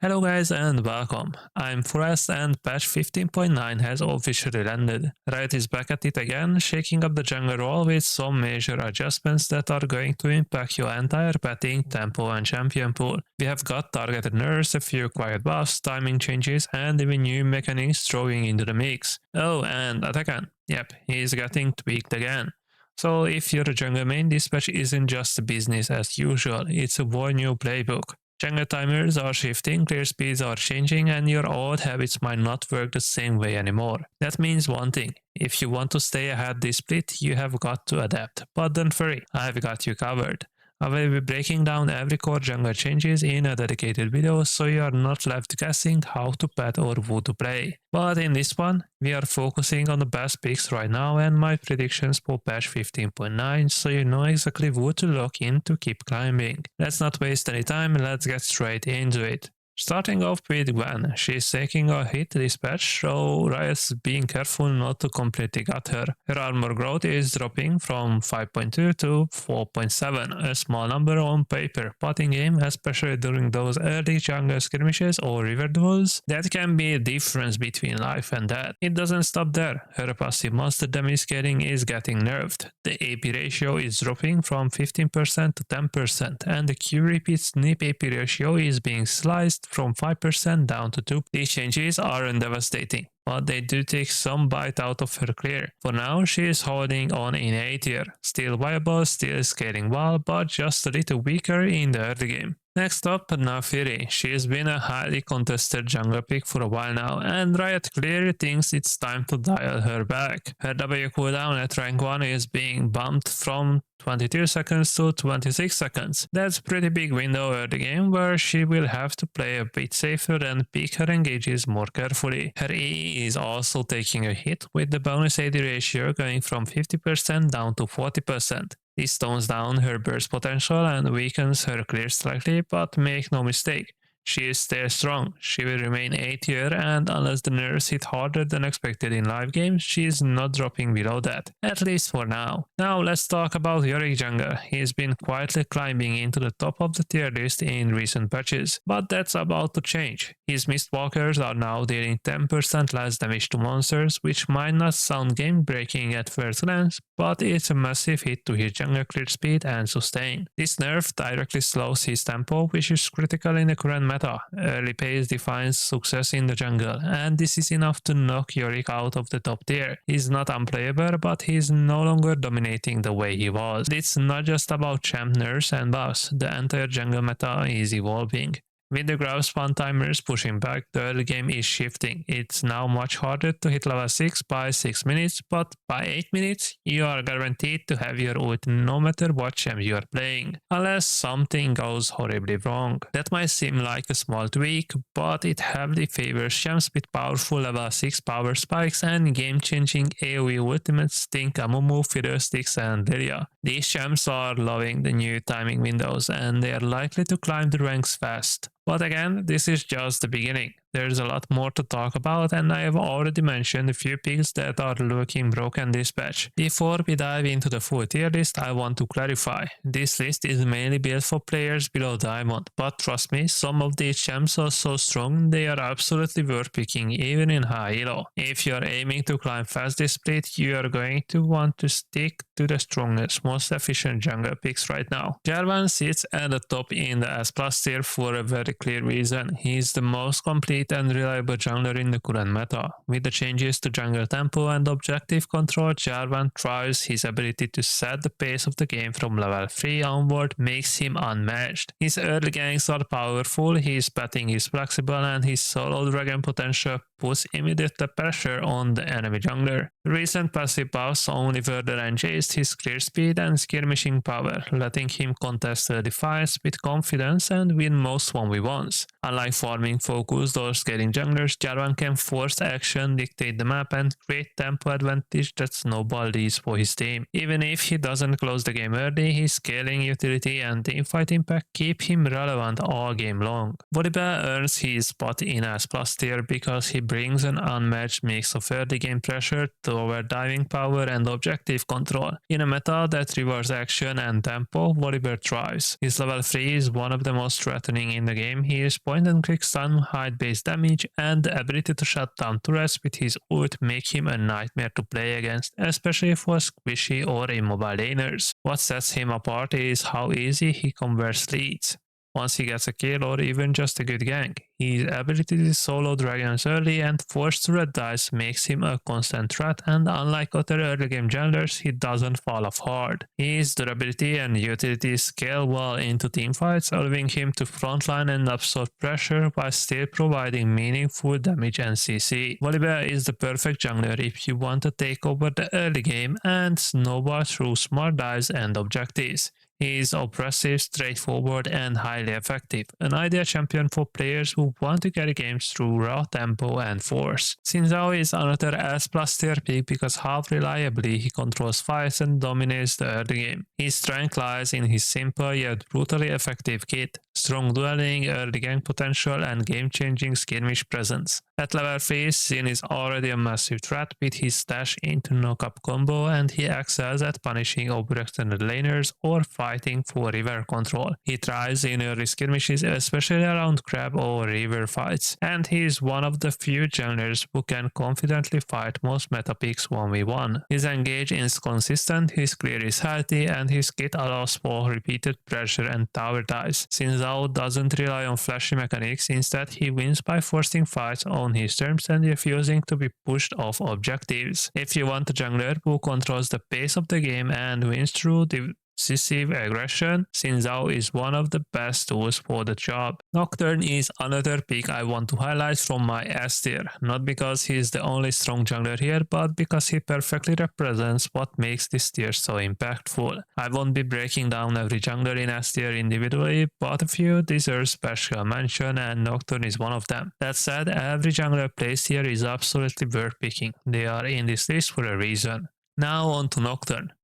Hello guys and welcome. I'm Forrest and patch 15.9 has officially landed. Riot is back at it again, shaking up the jungle role with some major adjustments that are going to impact your entire betting, tempo and champion pool. We have got targeted nerfs, a few quiet buffs, timing changes and even new mechanics throwing into the mix. Oh, and Atakan. Yep, he's getting tweaked again. So if you're a jungle main, this patch isn't just business as usual, it's a whole new playbook. Jungle timers are shifting, clear speeds are changing, and your old habits might not work the same way anymore. That means one thing: if you want to stay ahead this split, you have got to adapt. But don't worry, I've got you covered. I will be breaking down every core jungle changes in a dedicated video so you are not left guessing how to pet or who to play. But in this one, we are focusing on the best picks right now and my predictions for patch 15.9 so you know exactly who to lock in to keep climbing. Let's not waste any time, let's get straight into it. Starting off with Gwen, she's taking a hit this patch, so Riot's being careful not to completely gut her. Her armor growth is dropping from 5.2 to 4.7, a small number on paper, but in game, especially during those early jungle skirmishes or river duels, that can be a difference between life and death. It doesn't stop there, her passive monster damage scaling is getting nerfed. The AP ratio is dropping from 15% to 10%, and the Q repeat snip AP ratio is being sliced from 5% down to 2%. These changes aren't devastating, but they do take some bite out of her clear. For now, she is holding on in A tier, still viable, still scaling well, but just a little weaker in the early game. Next up, Naafiri. She's been a highly contested jungle pick for a while now, and Riot clearly thinks it's time to dial her back. Her W cooldown at rank 1 is being bumped from 22 seconds to 26 seconds. That's a pretty big window early game where she will have to play a bit safer and pick her engages more carefully. Her EE is also taking a hit, with the bonus AD ratio going from 50% down to 40%. This tones down her burst potential and weakens her clear slightly, but make no mistake, she is still strong. She will remain A tier, and unless the nerfs hit harder than expected in live games, she is not dropping below that, at least for now. Now let's talk about Yorick Jungle. He's been quietly climbing into the top of the tier list in recent patches, but that's about to change. His Mistwalkers are now dealing 10% less damage to monsters, which might not sound game-breaking at first glance, but it's a massive hit to his jungle clear speed and sustain. This nerf directly slows his tempo, which is critical in the current meta. Early pace defines success in the jungle, and this is enough to knock Yorick out of the top tier. He's not unplayable, but he's no longer dominating the way he was. It's not just about champ nerfs and buffs, the entire jungle meta is evolving. With the grab spawn timers pushing back, the early game is shifting. It's now much harder to hit level 6 by 6 minutes, but by 8 minutes, you are guaranteed to have your ult no matter what champ you are playing, unless something goes horribly wrong. That might seem like a small tweak, but it heavily favors champs with powerful level 6 power spikes and game-changing AoE ultimates, think Amumu, Fiddlesticks and Lilia. These champs are loving the new timing windows, and they are likely to climb the ranks fast. But again, this is just the beginning. There's a lot more to talk about, and I have already mentioned a few picks that are looking broken this patch. Before we dive into the full tier list, I want to clarify. This list is mainly built for players below Diamond, but trust me, some of these champs are so strong they are absolutely worth picking even in high elo. If you are aiming to climb fast this split, you are going to want to stick to the strongest, most efficient jungle picks right now. Jarvan sits at the top in the S+ tier for a very clear reason. He is the most complete and reliable jungler in the current meta. With the changes to jungle tempo and objective control, Jarvan thrives. His ability to set the pace of the game from level 3 onward makes him unmatched. His early ganks are powerful, his pathing is flexible, and his solo dragon potential puts immediate pressure on the enemy jungler. Recent passive buffs only further enhanced his clear speed and skirmishing power, letting him contest the fights with confidence and win most 1v1s. Unlike farming focused or scaling junglers, Jarvan can force action, dictate the map, and create tempo advantage that snowball leads for his team. Even if he doesn't close the game early, his scaling utility and teamfight impact keep him relevant all game long. Volibear earns his spot in S+ tier because he brings an unmatched mix of early game pressure, tower diving power, and objective control. In a meta that rewards action and tempo, Volibear thrives. His level 3 is one of the most threatening in the game. He is point and click stun, height based damage, and the ability to shut down turrets with his ult make him a nightmare to play against, especially for squishy or immobile laners. What sets him apart is how easy he converts leads. Once he gets a kill or even just a good gank, his ability to solo dragons early and force turret dives makes him a constant threat, and unlike other early game junglers, he doesn't fall off hard. His durability and utility scale well into teamfights, allowing him to frontline and absorb pressure while still providing meaningful damage and CC. Volibear is the perfect jungler if you want to take over the early game and snowball through smart dives and objectives. He is oppressive, straightforward, and highly effective, an ideal champion for players who want to carry games through raw tempo and force. Xin Zhao is another S+ tier pick because how reliably he controls fights and dominates the early game. His strength lies in his simple yet brutally effective kit, strong dueling, early gank potential, and game-changing skirmish presence. At level 3, Xin is already a massive threat with his dash into knock-up combo, and he excels at punishing overextended laners or fighting for river control. He thrives in early skirmishes, especially around crab or river fights, and he is one of the few junglers who can confidently fight most meta picks 1v1. His engage is consistent, his clear is healthy, and his kit allows for repeated pressure and tower dives. Xin Zhao doesn't rely on flashy mechanics, instead he wins by forcing fights on his terms and refusing to be pushed off objectives. If you want a jungler who controls the pace of the game and wins through decisive aggression, Xin Zhao is one of the best tools for the job. Nocturne is another pick I want to highlight from my S tier, not because he is the only strong jungler here, but because he perfectly represents what makes this tier so impactful. I won't be breaking down every jungler in S tier individually, but a few deserve special mention, and Nocturne is one of them. That said, every jungler placed here is absolutely worth picking. They are in this list for a reason. Now on to Nocturne.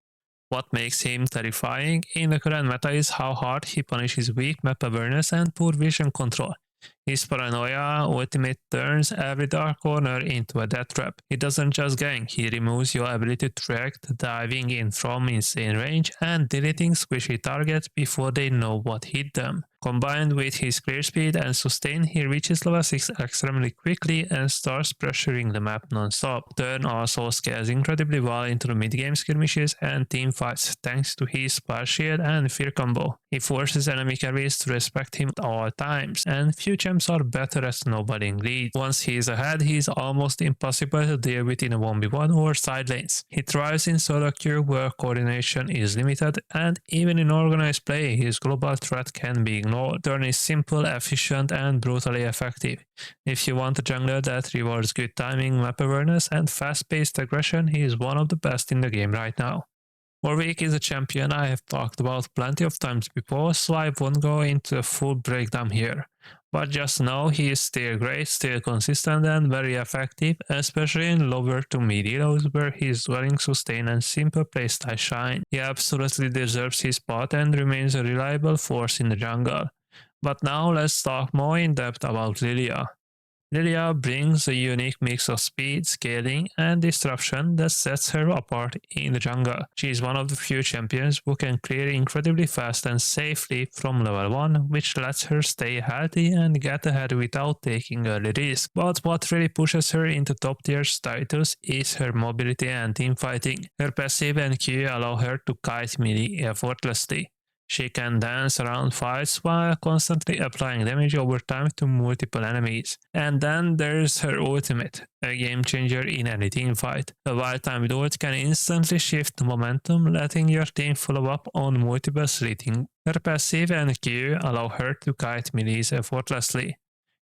What makes him terrifying in the current meta is how hard he punishes weak map awareness and poor vision control. His paranoia ultimate turns every dark corner into a death trap. He doesn't just gank, he removes your ability to react, diving in from insane range and deleting squishy targets before they know what hit them. Combined with his clear speed and sustain, he reaches level 6 extremely quickly and starts pressuring the map non-stop. Turn also scales incredibly well into the mid-game skirmishes and team fights thanks to his Splash Shield and Fear combo. He forces enemy carries to respect him at all times, and few champs are better at snowballing leads. Once he is ahead, he is almost impossible to deal with in a 1v1 or side lanes. He thrives in solo queue where coordination is limited, and even in organized play, his global threat can be ignored. Turn is simple, efficient, and brutally effective. If you want a jungler that rewards good timing, map awareness, and fast-paced aggression, he is one of the best in the game right now. Yorick is a champion I have talked about plenty of times before, so I won't go into a full breakdown here. But just know he is still great, still consistent, and very effective, especially in lower to mid heroes where his dwelling sustain and simple playstyle shine. He absolutely deserves his spot and remains a reliable force in the jungle. But now let's talk more in depth about Lilia. Lilia brings a unique mix of speed, scaling, and disruption that sets her apart in the jungle. She is one of the few champions who can clear incredibly fast and safely from level 1, which lets her stay healthy and get ahead without taking early risks. But what really pushes her into top tier status is her mobility and teamfighting. Her passive and Q allow her to kite melee effortlessly. She can dance around fights while constantly applying damage over time to multiple enemies. And then there's her ultimate, a game changer in any team fight. A well-timed ult can instantly shift momentum, letting your team follow up on multiple sleeting. Her passive and Q allow her to kite melees effortlessly.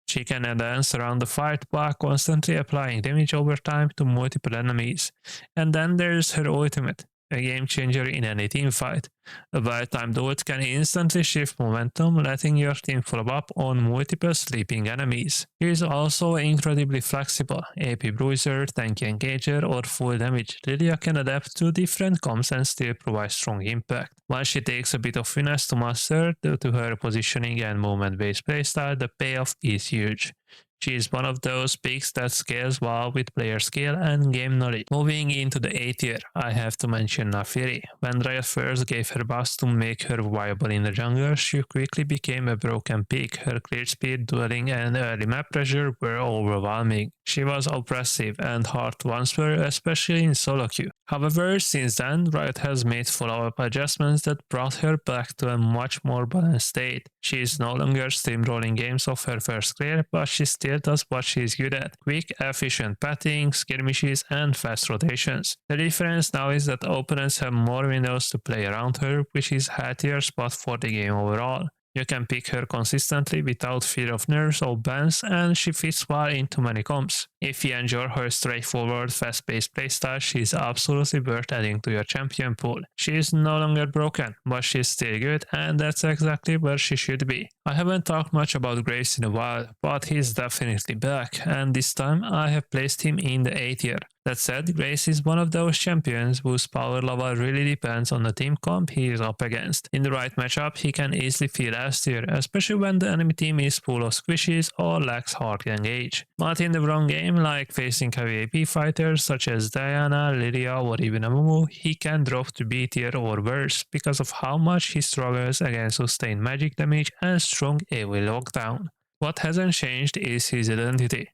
She can dance around the fight while constantly applying damage over time to multiple enemies. And then there's her ultimate, a game changer in any team fight. A well-timed ult can instantly shift momentum, letting your team follow up on multiple sleeping enemies. He is also incredibly flexible. AP bruiser, tanky engager, or full damage. Lilia can adapt to different comps and still provide strong impact. While she takes a bit of finesse to master due to her positioning and movement-based playstyle, the payoff is huge. She is one of those picks that scales well with player skill and game knowledge. Moving into the A tier, I have to mention Naafiri. When Riot first gave her buffs to make her viable in the jungle, she quickly became a broken pick. Her clear speed, dueling, and early map pressure were overwhelming. She was oppressive and hard to answer, especially in solo queue. However, since then, Riot has made follow-up adjustments that brought her back to a much more balanced state. She is no longer steamrolling games off her first clear, but she still does what she is good at: quick, efficient pathing, skirmishes, and fast rotations. The difference now is that opponents have more windows to play around her, which is a healthier spot for the game overall. You can pick her consistently without fear of nerfs or bans, and she fits well into many comps. If you enjoy her straightforward, fast-paced playstyle, she is absolutely worth adding to your champion pool. She is no longer broken, but she is still good, and that's exactly where she should be. I haven't talked much about Graves in a while, but he's definitely back, and this time I have placed him in the A tier. That said, Grace is one of those champions whose power level really depends on the team comp he is up against. In the right matchup, he can easily feel S tier, especially when the enemy team is full of squishes or lacks hard engage. But in the wrong game, like facing heavy AP fighters such as Diana, Lydia, or even Amumu, he can drop to B tier or worse because of how much he struggles against sustained magic damage and strong AoE lockdown. What hasn't changed is his identity.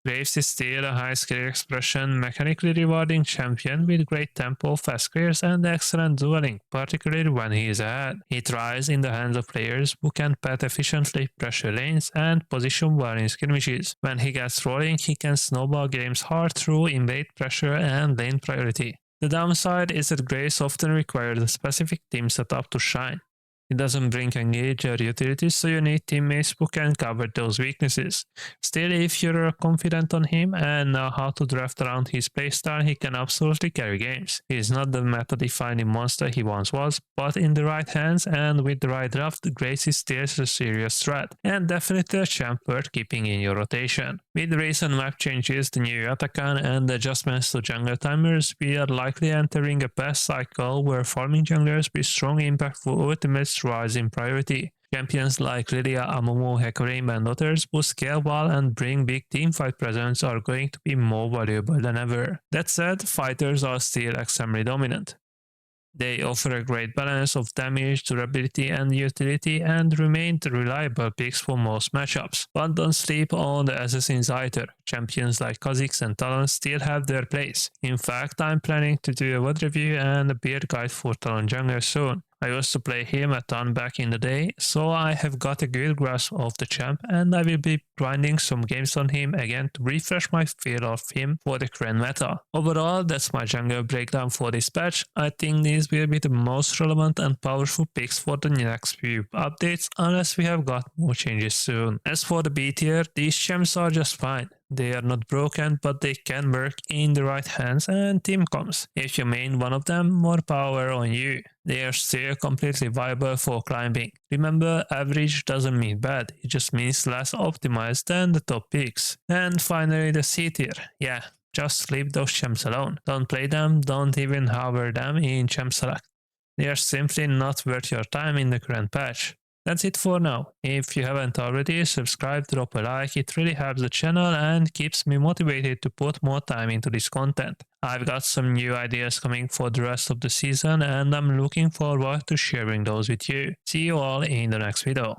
Graves is still a high skill expression, mechanically rewarding champion with great tempo, fast clears, and excellent dueling, particularly when he is ahead. He thrives in the hands of players who can path efficiently, pressure lanes, and position well in skirmishes. When he gets rolling, he can snowball games hard through invade pressure and lane priority. The downside is that Graves often requires a specific team setup to shine. It doesn't bring engage or utilities, so you need teammates who can cover those weaknesses. Still, if you're confident on him and know how to draft around his playstyle, he can absolutely carry games. He is not the meta-defining monster he once was, but in the right hands and with the right draft, Grace is still a serious threat, and definitely a champ worth keeping in your rotation. With recent map changes, the new Yatakan, and adjustments to jungle timers, we are likely entering a past cycle where farming junglers with strong impactful ultimates rise in priority. Champions like Lydia, Amumu, Hecarim, and others who scale well and bring big teamfight presence are going to be more valuable than ever. That said, fighters are still extremely dominant. They offer a great balance of damage, durability, and utility, and remain reliable picks for most matchups. But don't sleep on the assassins either. Champions like Kha'Zix and Talon still have their place. In fact, I'm planning to do a WOD review and a build guide for Talon Jungler soon. I used to play him a ton back in the day, so I have got a good grasp of the champ, and I will be grinding some games on him again to refresh my feel of him for the current meta. Overall, that's my jungle breakdown for this patch. I think these will be the most relevant and powerful picks for the next few updates, unless we have got more changes soon. As for the B tier, these champs are just fine. They are not broken, but they can work in the right hands and team comps. If you main one of them, more power on you. They are still completely viable for climbing. Remember, average doesn't mean bad, it just means less optimized than the top picks. And finally, the C tier. Yeah, just leave those champs alone. Don't play them, don't even hover them in champ select. They are simply not worth your time in the current patch. That's it for now. If you haven't already, subscribe, drop a like, it really helps the channel and keeps me motivated to put more time into this content. I've got some new ideas coming for the rest of the season and I'm looking forward to sharing those with you. See you all in the next video.